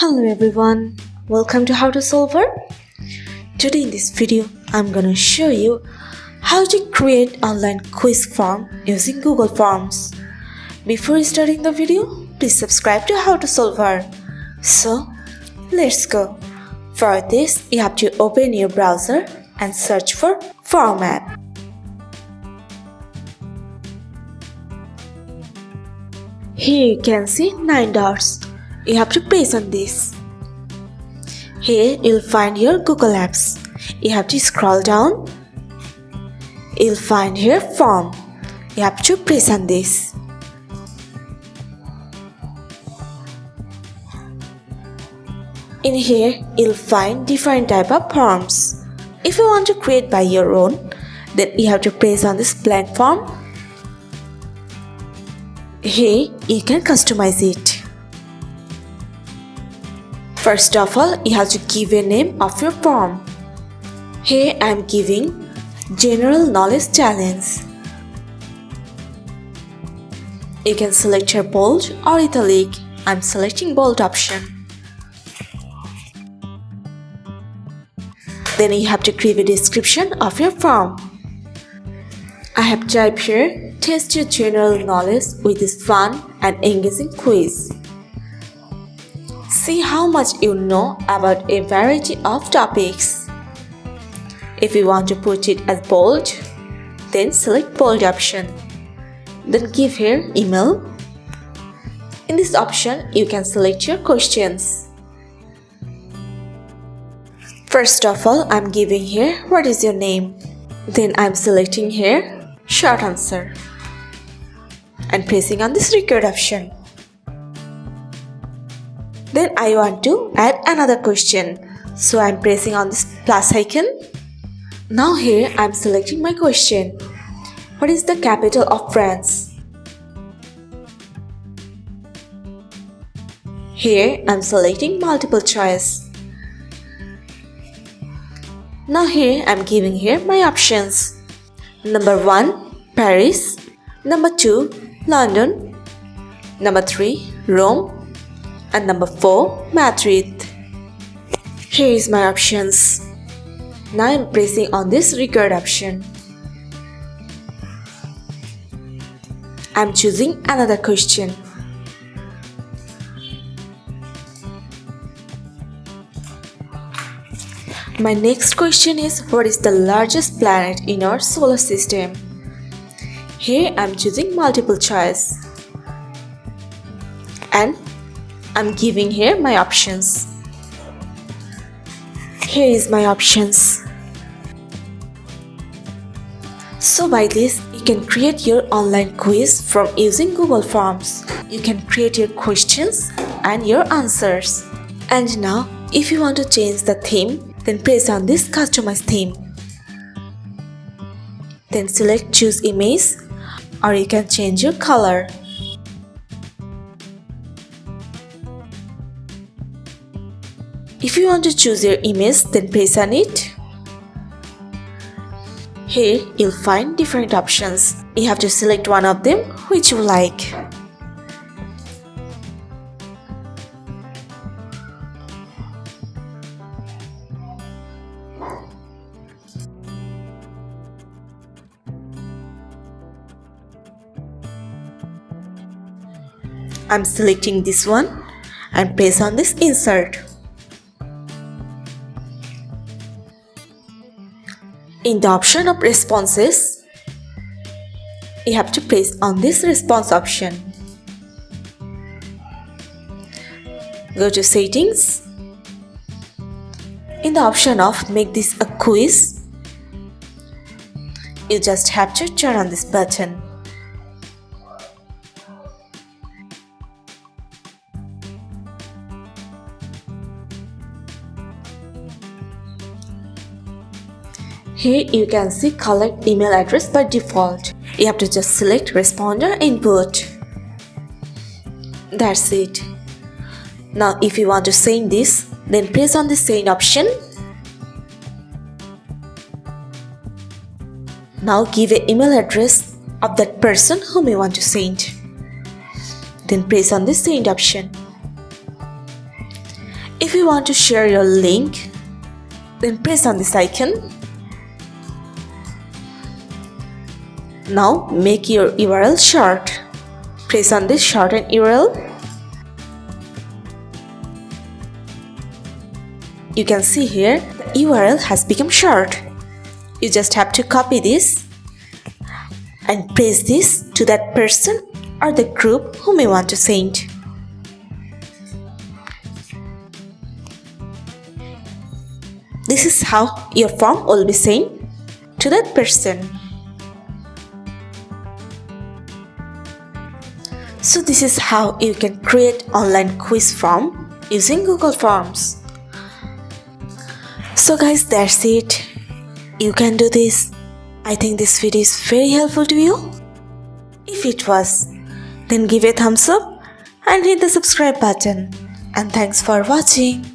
Hello everyone, welcome to How to Solver. Today in this video, I'm gonna show you how to create online quiz form using Google Forms. Before starting the video, please subscribe to How to Solver. So, let's go. For this, you have to open your browser and search for Format. Here you can see 9 dots. You have to press on this. Here you'll find your Google Apps. You have to scroll down. You'll find here Form. You have to press on this. In here you'll find different type of forms. If you want to create by your own, then you have to press on this blank form. Here you can customize it. First of all, you have to give a name of your form. Here I am giving General Knowledge Challenge. You can select your bold or italic. I am selecting bold option. Then you have to give a description of your form. I have typed here, test your general knowledge with this fun and engaging quiz. See how much you know about a variety of topics. If you want to put it as bold, then select bold option. Then give here email. In this option, you can select your questions. First of all, I'm giving here what is your name. Then I'm selecting here short answer and pressing on this record option. Then I want to add another question, so I'm pressing on this plus icon. Now here I'm selecting my question. What is the capital of France? Here I'm selecting multiple choice. Now here I'm giving here my options. Number 1, Paris. Number 2, London. Number 3, Rome. And number 4, Madrid. Here is my options. Now I am pressing on this record option. I am choosing another question. My next question is, what is the largest planet in our solar system? Here I am choosing multiple choice. And I'm giving here my options. Here is my options. So by this, you can create your online quiz from using Google Forms. You can create your questions and your answers. And now, if you want to change the theme, then press on this Customize Theme. Then select Choose Image, or you can change your color. If you want to choose your image, then press on it. Here you'll find different options. You have to select one of them which you like. I'm selecting this one and press on this Insert. In the option of responses, you have to press on this response option. Go to settings. In the option of make this a quiz, you just have to turn on this button. Here you can see collect email address by default. You have to just select responder input. That's it. Now if you want to send this, then press on the send option. Now give an email address of that person whom you want to send. Then press on the send option. If you want to share your link, then press on this icon. Now make your URL short. Press on this shorten URL. You can see here the URL has become short. You just have to copy this and paste this to that person or the group whom you want to send. This is how your form will be sent to that person. So this is how you can create online quiz form using Google Forms. So guys, that's it. You can do this. I think this video is very helpful to you. If it was, then give a thumbs up and hit the subscribe button. And thanks for watching.